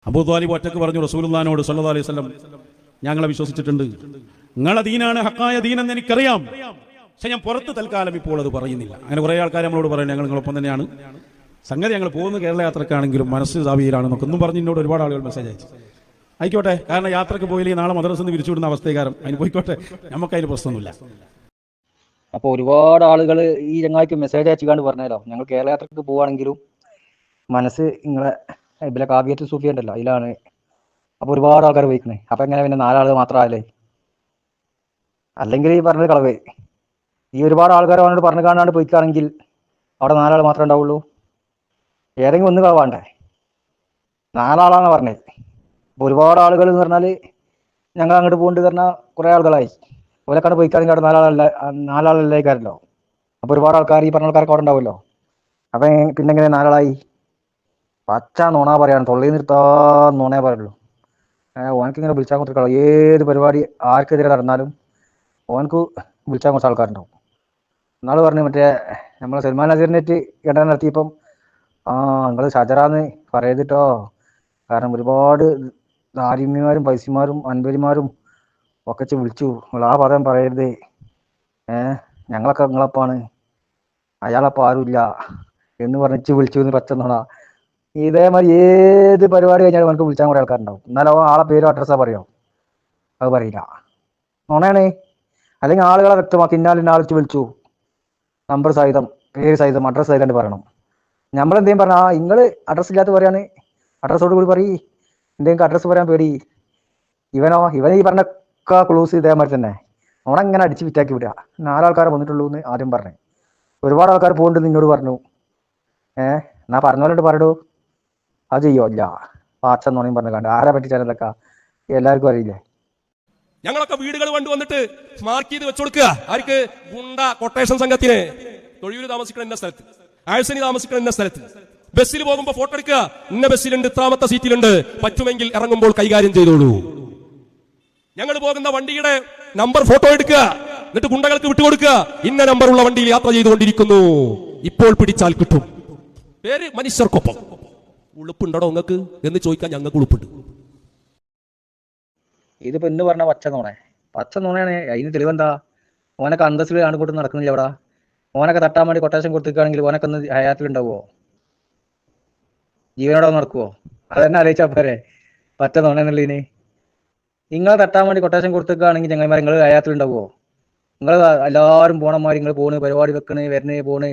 അബൂ ത്വാലിബ് ഒറ്റക്ക് പറഞ്ഞു റസൂലുള്ളാഹിനോട് സ്വല്ലല്ലാഹു അലൈഹി വസല്ലം, ഞങ്ങളെ വിശ്വസിച്ചിട്ടുണ്ട്, നിങ്ങളെ ദീനാണ് ഹക്കായ ദീനെന്ന് എനിക്കറിയാം, പക്ഷെ ഞാൻ പുറത്ത് തൽക്കാലം ഇപ്പോൾ അത് പറയുന്നില്ല. അങ്ങനെ കുറേ ആൾക്കാർ നമ്മളോട് പറയുന്നത് ഞങ്ങൾ നിങ്ങളൊപ്പം തന്നെയാണ്, സംഗതി ഞങ്ങൾ പോകുന്ന കേരള യാത്രക്കാണെങ്കിലും മനസ്സ് സാവിയിലാണെന്നൊക്കെ ഒന്നും പറഞ്ഞ് എന്നോട് ഒരുപാട് ആളുകൾ മെസ്സേജ് അയച്ചു. ആയിക്കോട്ടെ, കാരണം യാത്രക്ക് പോയില്ലെങ്കിൽ നാളെ മദ്രസയിൽ നിന്ന് പിരിച്ചുവിടുന്ന അവസ്ഥകാരം, അതിന് പോയിക്കോട്ടെ, നമുക്കതിന് പ്രശ്നമൊന്നുമില്ല. അപ്പോൾ ഒരുപാട് ആളുകൾ ഈ ചങ്ങായിക്ക് മെസ്സേജ് അയച്ചുകൊണ്ട് പറഞ്ഞല്ലോ, ഞങ്ങൾ കേരള യാത്രക്ക് പോവുകയാണെങ്കിലും മനസ്സ് നിങ്ങളെ ഇതിലെ കാവ്യത്തിൽ സൂഫി ഉണ്ടല്ലോ അതിലാണ്. അപ്പോൾ ഒരുപാട് ആൾക്കാർ പോയിക്കണേ. അപ്പം എങ്ങനെ പിന്നെ 4 ആളുകൾ മാത്രമല്ലേ? അല്ലെങ്കിൽ ഈ പറഞ്ഞത് കളവ്. ഈ ഒരുപാട് ആൾക്കാർ അവനോട് പറഞ്ഞു കാണാണ്ട് പോയിക്കുകയാണെങ്കിൽ അവിടെ 4 ആൾ മാത്രമേ ഉണ്ടാവുള്ളൂ. ഏതെങ്കിലും ഒന്ന് കളവാണ്ടേ? 4 ആളാണ് പറഞ്ഞത്. അപ്പോൾ ഒരുപാട് ആളുകൾ എന്ന് പറഞ്ഞാൽ ഞങ്ങൾ അങ്ങോട്ട് പോകേണ്ടി പറഞ്ഞാൽ കുറേ ആളുകളായി. ഓലക്കാണ്ട് പോയിക്കാണെങ്കിൽ അവിടെ 4 ആളല്ലേക്കാരല്ലോ. അപ്പോൾ ഒരുപാട് ആൾക്കാർ ഈ പറഞ്ഞ ആൾക്കാർക്ക് അവിടെ ഉണ്ടാവുമല്ലോ. അപ്പം പിന്നെ എങ്ങനെ 4 ആളായി? പച്ച നുണ പറയാണ്, തൊള്ളിയിൽ നിർത്താൻ നുണേ പറയുള്ളൂ. ഓനക്കിങ്ങനെ വിളിച്ചാൽ കൊടുത്തിട്ടുള്ളൂ. ഏത് പരിപാടി ആർക്കെതിരെ നടന്നാലും ഓനക്ക് വിളിച്ചാൽ കുറച്ച് ആൾക്കാരുണ്ടാവും. എന്നാൾ പറഞ്ഞു മറ്റേ നമ്മളെ സൽമാൻ നസീറിനെറ്റ് ഇടം നടത്തിയപ്പം, നിങ്ങൾ ഷജറാന്ന് പറയരുതിട്ടോ, കാരണം ഒരുപാട് ദാരിമ്യമാരും പൈസമാരും അൻപരിമാരും ഒക്കെ വിളിച്ചു, നിങ്ങൾ ആ പദം പറയരുത്, ഞങ്ങളൊക്കെ നിങ്ങളപ്പാണ്, അയാളപ്പം ആരുമില്ല എന്ന് പറഞ്ഞിട്ട് വിളിച്ചു എന്ന് പറ്റുന്നോണ. ഇതേമാതിരി ഏത് പരിപാടി കഴിഞ്ഞാലും നമുക്ക് വിളിച്ചാൽ കുറേ ആൾക്കാരുണ്ടാവും. എന്നാലോ ആളെ പേരോ അഡ്രസ്സോ പറയോ? അത് പറയില്ല, നുണയാണ്. അല്ലെങ്കിൽ ആളുകളെ വ്യക്തമാക്കി ഇന്നാലിന്ന ആളിച്ച് വിളിച്ചു, നമ്പർ സഹിതം പേര് സഹിതം അഡ്രസ്സ് സഹിതം പറയണം. നമ്മളെന്തെങ്കിലും പറഞ്ഞാൽ നിങ്ങൾ അഡ്രസ്സ് ഇല്ലാത്ത പറയാണ്, അഡ്രസ്സോട് കൂടി പറയും. എന്തെങ്കിലും അഡ്രസ്സ് പറയാൻ പേടി. ഇവനോ ഈ പറഞ്ഞ ക്ലൂസ് ഇതേമാതിരി തന്നെ ഓണങ്ങനെ അടിച്ച് വിറ്റാക്കി വിടുക. 4 ആൾക്കാരെ വന്നിട്ടുള്ളൂ എന്ന് ആദ്യം പറഞ്ഞു. ഒരുപാട് ആൾക്കാർ പോകുന്നുണ്ട് നിന്നോട് പറഞ്ഞു. എന്നാ പറഞ്ഞോലോട്ട് പറയടൂ, അത് ചെയ്യോ? ഇല്ല, പാച്ച നോണയും പറഞ്ഞു കണ്ട് ആരെ പറ്റിച്ചാലൊക്കെ എല്ലാവർക്കും അറിയില്ലേ. ഞങ്ങളൊക്കെ വീടുകൾ കൊണ്ടുവന്നിട്ട് മാർക്ക് ചെയ്ത് വെച്ചു കൊടുക്കുക. ആർക്ക്? ഗുണ്ട കൊട്ടേഷൻ സംഘത്തിന്. തൊഴിൽ താമസിക്കുന്ന ഇന്ന സ്ഥലത്ത്, ആഴ്സനി താമസിക്കുന്ന ഇന്ന സ്ഥലത്ത്. ബസ്സിൽ പോകുമ്പോ ഫോട്ടോ എടുക്കുക, ഇന്ന ബസ്സിലുണ്ട്, ഇത്രാമത്തെ സീറ്റിലുണ്ട്, പറ്റുമെങ്കിൽ ഇറങ്ങുമ്പോൾ കൈകാര്യം ചെയ്തോളൂ. ഞങ്ങൾ പോകുന്ന വണ്ടിയുടെ നമ്പർ ഫോട്ടോ എടുക്കുക, എന്നിട്ട് ഗുണ്ടകൾക്ക് വിട്ടുകൊടുക്കുക, ഇന്ന നമ്പറുള്ള വണ്ടിയിൽ യാത്ര ചെയ്തുകൊണ്ടിരിക്കുന്നു, ഇപ്പോൾ പിടിച്ചാൽ കിട്ടും. പേര് മനുഷ്യർക്കൊപ്പം. ഉളുപ്പുണ്ടോ നിങ്ങൾക്ക് എന്ന് ചോദിക്കാൻ ഞങ്ങൾക്ക് ഉളുപ്പുണ്ട്. ഇതിപ്പോ ഇന്ന് പറഞ്ഞ പച്ച നുണയാണ്. അതിന് തെളിവെന്താ? ഓനൊക്കെ അന്തസ്സിൽ ആണ്ടുകൂട്ട് നടക്കുന്നില്ല അവിടെ. ഓനൊക്കെ തട്ടാൻ വേണ്ടി കൊട്ടേഷൻ കൊടുത്തിരിക്കുകയാണെങ്കിൽ ഓനൊക്കെ ഒന്ന് ഹയാത്തിലുണ്ടാവുമോ? ജീവനോടെ നടക്കുവോ? അതെന്നെ ആലോചിച്ചാ പോരെ പച്ച നുണ എന്നുള്ളതിന്. നിങ്ങളെ തട്ടാൻ വേണ്ടി കൊട്ടേഷൻ കൊടുത്തിരിക്കുകയാണെങ്കിൽ ചങ്ങന്മാർ നിങ്ങൾ ഹയാത്തിലുണ്ടാവുമോ? നിങ്ങൾ എല്ലാവരും പോണമാതിരി നിങ്ങൾ പോണ്, പരിപാടി വെക്കണ്, വരണേ, പോണ്,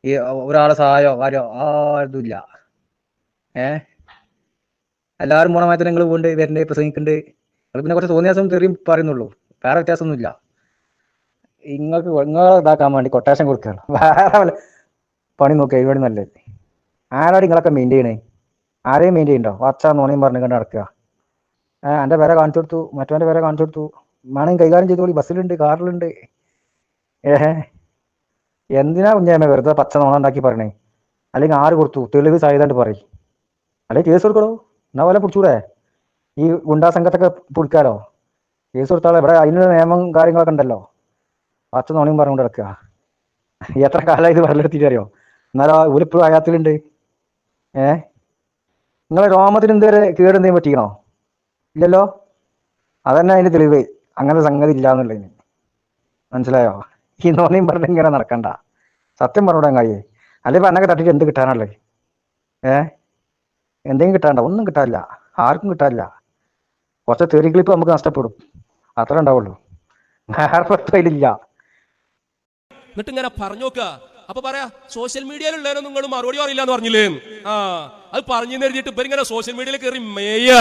ഈ ഒരാളെ സഹായമോ കാര്യമോ ആരുമില്ല. എല്ലാവരും പോണമായി തന്നെ നിങ്ങൾ പോണ്ട്, വരണ്ടേ, പ്രസംഗിക്കുന്നുണ്ട്. നിങ്ങൾ പിന്നെ കുറച്ച് തോന്നിയ ദിവസം തെറിയും പറയുന്നുള്ളൂ, വേറെ വ്യത്യാസമൊന്നുമില്ല. നിങ്ങളെ ഇതാക്കാൻ വേണ്ടി കൊട്ടേഷൻ കൊടുക്കുകയാണ്. വേറെ പണി നോക്കുക, ഇവിടെ നല്ലത്. ആരോട് നിങ്ങളൊക്കെ മെയിൻറ്റെയിൻ ചെയ്യണേ? ആരെയും മെയിൻറ്റെയിൻ ഉണ്ടോ? വച്ചാ നോണയും പറഞ്ഞു കണ്ട് നടക്കുക. എൻ്റെ പേരെ കാണിച്ചു കൊടുത്തു, മറ്റവൻ്റെ പേരെ കാണിച്ചു കൊടുത്തു, വേണമെങ്കിൽ കൈകാര്യം ചെയ്തോളി, ബസ്സിലുണ്ട്, കാറിലുണ്ട്. എന്തിനാ കുഞ്ഞാമ വെറുതെ പച്ച നോണ ഉണ്ടാക്കി പറയണേ? അല്ലെങ്കിൽ ആര് കൊടുത്തു? തെളിവ് സഹിതമായിട്ട് പറയും, അല്ലെങ്കിൽ കേസ് കൊടുക്കണോ? എന്നാ പോലെ പിടിച്ചൂടെ? ഈ ഗുണ്ടാ സംഘത്തൊക്കെ പിടിക്കാലോ, കേസ് കൊടുത്താലോ? ഇവിടെ അതിനുള്ള നിയമം കാര്യങ്ങളൊക്കെ ഉണ്ടല്ലോ. പച്ച നോണയും പറഞ്ഞുകൊണ്ട് കിടക്കുക. എത്ര കാലമായി ഇത് പറഞ്ഞെടുത്തിട്ട് അറിയോ? എന്നാലും ഇവരിപ്പോഴും അയാത്തിലുണ്ട്. നിങ്ങളെ രോമത്തിന് എന്തുവരെ കേടെന്തെങ്കിലും പറ്റിക്കണോ? ഇല്ലല്ലോ. അതന്നെ അതിന് തെളിവ്. അങ്ങനെ സംഗതി ഇല്ല എന്നുള്ളതിന് മനസ്സിലായോ? ഈ നോണയും പറഞ്ഞ ഇങ്ങനെ നടക്കണ്ട, സത്യം പറഞ്ഞൂടാൻ കഴിയേ? അല്ലെങ്കിൽ എന്നൊക്കെ തട്ടിട്ട് എന്ത് കിട്ടാനല്ലേ? എന്തെങ്കിലും കിട്ടാണ്ട? ഒന്നും കിട്ടാനില്ല, ആർക്കും കിട്ടാനില്ല. കുറച്ച് തെറി ക്ലിപ്പ് നമുക്ക് നഷ്ടപ്പെടും, അത്ര ഉണ്ടാവുള്ളൂ, അതിലില്ല. എന്നിട്ട് ഇങ്ങനെ പറഞ്ഞു നോക്കുക. അപ്പൊ പറയാ സോഷ്യൽ മീഡിയയിലുള്ളവരോ നിങ്ങൾ മറുപടി അറിയില്ല എന്ന് പറഞ്ഞില്ലേ? അത് പറഞ്ഞു എഴുതിയിട്ട് ഇവരിങ്ങനെ സോഷ്യൽ മീഡിയയിൽ കയറി മേയ.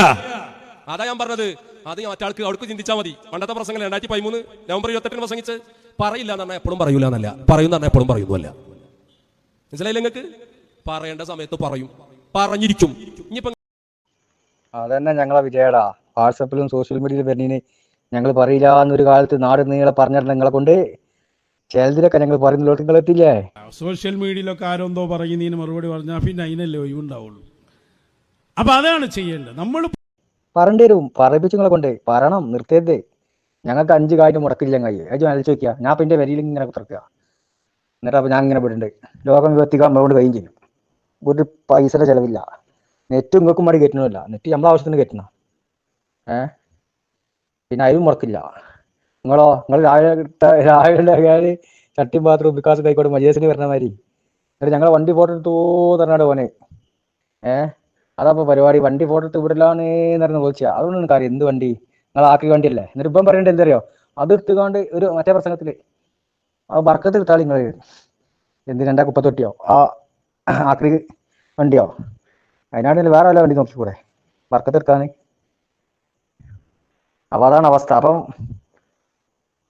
അതാ ഞാൻ പറഞ്ഞത്. അത് മറ്റാൾക്ക് അവർക്ക് ചിന്തിച്ചാൽ മതി. പണ്ടത്തെ പ്രസംഗം 2013 നവംബർ 28 പ്രസംഗിച്ച് പറയില്ല എന്ന് പറഞ്ഞാൽ എപ്പോഴും പറയൂല എന്നല്ല, പറയുന്ന പറഞ്ഞാൽ എപ്പോഴും പറയുന്നല്ല. മനസ്സിലായില്ല നിങ്ങൾക്ക്? പറയേണ്ട സമയത്ത് പറയും, പറഞ്ഞിരിക്കും. ഇനിയിപ്പോ അതന്നെ ഞങ്ങളെ വിജയടാ. വാട്സപ്പിലും സോഷ്യൽ മീഡിയയിലും വരുന്നതിന് ഞങ്ങൾ പറയില്ല എന്നൊരു കാലത്ത് നാട് നീളെ പറഞ്ഞിട്ട് നിങ്ങളെ കൊണ്ട് ചിലതിലൊക്കെ ഞങ്ങൾ പറയുന്നതിലോട്ട് നിങ്ങൾ എത്തില്ലേ? സോഷ്യൽ മീഡിയയിലൊക്കെ ആരെന്തോ പറയുന്നതിന് മറുപടി പറഞ്ഞാൽ പിന്നെ അതിനല്ലേ ഒഴിവുണ്ടാവുള്ളൂ. അപ്പൊ അതാണ് ചെയ്യേണ്ടത്. നമ്മൾ പറയേണ്ടി വരും, പറയിപ്പിച്ച് നിങ്ങളെ കൊണ്ട് പറയണം, നിർത്തരുത്. ഞങ്ങൾക്ക് 5 കാര്യം മുടക്കില്ല. അത് അയച്ചു നോക്കിയാ ഞാൻ ഇപ്പം എൻ്റെ വരിയിൽ ഇങ്ങനെ തുറക്കുക, എന്നിട്ട് അപ്പം ഞാൻ ഇങ്ങനെ വിടുന്നുണ്ട്. ലോകം വിവർത്തിക്കാൻ നമ്മളോട് കഴിയും ചെയ്യും. ഒരു പൈസയുടെ ചിലവില്ല. നെറ്റ് ഇങ്ങൾക്കും വേണ്ടി കയറ്റണമില്ല, നെറ്റ് നമ്മളെ ആവശ്യത്തിന് കയറ്റണം. പിന്നെ അതിലും മുടക്കില്ല. നിങ്ങൾ രാവിലെ ചട്ടി ബാത്റൂം വികാസ് കൈക്കോട് മജേസിന് വരുന്ന മാതിരി എന്നിട്ട് ഞങ്ങളെ വണ്ടി ഫോട്ടോ എടുത്തോ തരണാട് പോനെ. അതപ്പോ പരിപാടി, വണ്ടി ഫോട്ടോ എടുത്ത് ഇവിടെല്ലാന്ന് പറഞ്ഞ് വിളിച്ചാ. അതുകൊണ്ടാണ് കാര്യം, എന്ത് വണ്ടി നിങ്ങൾ ആക്കി വണ്ടിയല്ലേ. എന്നിട്ട് ഇപ്പം പറയേണ്ടത് എന്തറിയോ, അത് എടുത്തുകൊണ്ട് ഒരു മറ്റേ പ്രസംഗത്തില് ആ ബർക്കത്ത് കിട്ടാളി നിങ്ങൾ എന്തിന് എൻ്റെ കുപ്പത്തൊട്ടിയോ ആ ആക്രി വണ്ടിയോ, അതിനാണെങ്കിൽ വേറെ വല്ല വണ്ടി നോക്കിക്കൂടെ ബർക്കത്ത് എടുക്കാൻ. അപ്പൊ അതാണ് അവസ്ഥ. അപ്പം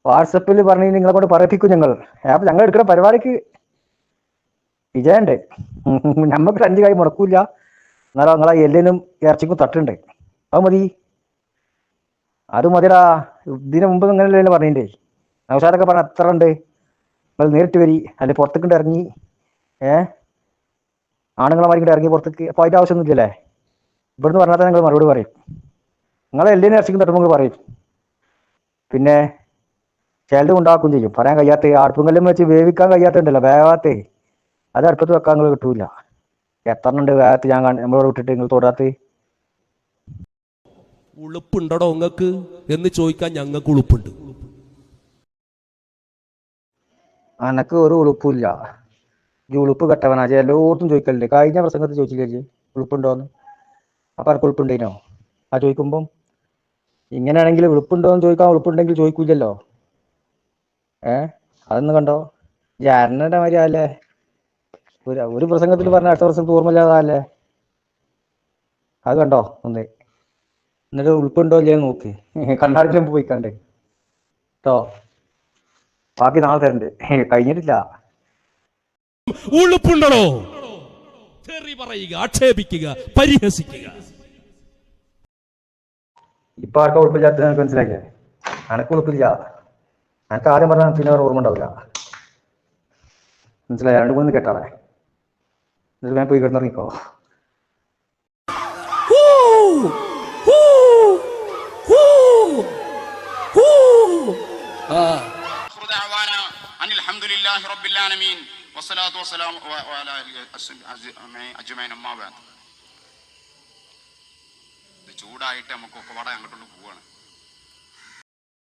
വാട്സപ്പിൽ പറഞ്ഞ് നിങ്ങളെ കൊണ്ട് പറയിപ്പിക്കും ഞങ്ങൾ. അപ്പൊ ഞങ്ങൾ എടുക്കുന്ന പരിപാടിക്ക് വിജയണ്ട്. നമുക്ക് 5 കൈ മുടക്കൂല, എന്നാലും നിങ്ങളെ എല്ലിനും ഇറച്ചിക്കും തട്ടുണ്ട്. അത് മതി, അത് മതിടാ. ഇതിന് മുമ്പ് ഇങ്ങനെയല്ലേ പറഞ്ഞിട്ടേ, നൗഷാദൊക്കെ പറഞ്ഞ എത്ര ഉണ്ട്, നിങ്ങൾ നേരിട്ട് വരി, അല്ലെ പുറത്തേക്കിട്ട് ഇറങ്ങി ആണുങ്ങളെ മാറിക്കിട്ട് ഇറങ്ങി പുറത്തേക്ക്. അപ്പോൾ അതിൻ്റെ ആവശ്യമൊന്നുമില്ലല്ലേ. ഇവിടുന്ന് പറഞ്ഞാൽ തന്നെ നിങ്ങൾ മറുപടി പറയും. നിങ്ങളെ എല്ലിനും ഇറച്ചിക്കും തട്ടുമ്പോൾ പറയും. പിന്നെ ചിലത് ഉണ്ടാക്കുകയും ചെയ്യും. പറയാൻ കഴിയാത്ത അടുപ്പും കല്ലും വെച്ച് വേവിക്കാൻ കഴിയാത്തുണ്ടല്ലോ, വേവാത്തേ, അത് അടുപ്പത്ത് വെക്കാൻ നിങ്ങൾ കിട്ടൂല. എത്ര ഉണ്ട് വേഗത്ത് ഞാൻ നമ്മളോട് വിട്ടിട്ട് നിങ്ങൾ തൊടാത്ത. ഉളുപ്പുണ്ടോ നിങ്ങൾക്ക് എന്ന് ചോദിക്കാൻ ഞങ്ങൾക്ക് ഉളുപ്പുണ്ട്. അനക്ക് ഒരു ഉളുപ്പില്ല, ഈ ഉളുപ്പ് കെട്ടവനാ. എല്ലായിടത്തും ചോദിക്കലുണ്ട്. കഴിഞ്ഞ പ്രസംഗത്തിൽ ചോദിച്ചില്ലേ ഉളുപ്പുണ്ടോന്ന്? അപ്പൊ അനക്ക് ഉളുപ്പുണ്ടേനോ ആ ചോദിക്കുമ്പം? ഇങ്ങനെയാണെങ്കിൽ ഉളുപ്പുണ്ടോന്ന് ചോദിക്കാൻ ഉളുപ്പുണ്ടെങ്കിൽ ചോദിക്കൂലല്ലോ. അതൊന്ന് കണ്ടോ, ജാരനയുടെ മാതിരി അല്ലേ. ഒരു പ്രസംഗത്തിൽ പറഞ്ഞ അടുത്ത പ്രസംഗത്ത് ഓർമ്മയില്ലാതല്ലേ. അത് കണ്ടോ ഒന്ന്, എന്നിട്ട് ഉൾപ്പുണ്ടോ ഇല്ലേ നോക്ക്, കണ്ണാടിക്കും പോയിക്കണ്ടേ കേട്ടോ. ബാക്കി നാളെ തരണ്ട്, കഴിഞ്ഞിട്ടില്ല. ഉളുപ്പുണ്ടോ? തെറി പറയുക, ആക്ഷേപിക്കുക, പരിഹസിക്കുക. ഇപ്പൊ ആർക്കും ഉൾപ്പില്ലാത്ത എനിക്ക് മനസ്സിലാക്കിയേ. അനക്ക് ഉൾപ്പില്ല, അനക്ക് ആദ്യം പറഞ്ഞാൽ പിന്നെ ഓർമ്മ ഉണ്ടാവില്ല. മനസ്സിലായ? 2-3 കേട്ടാളെ, എന്നിട്ട് ഞാൻ പോയി കിടന്നിറങ്ങിക്കോ. ചൂടായിട്ട് നമുക്കൊക്കെ പാടെ അങ്ങോട്ടുള്ള പോവാണ്.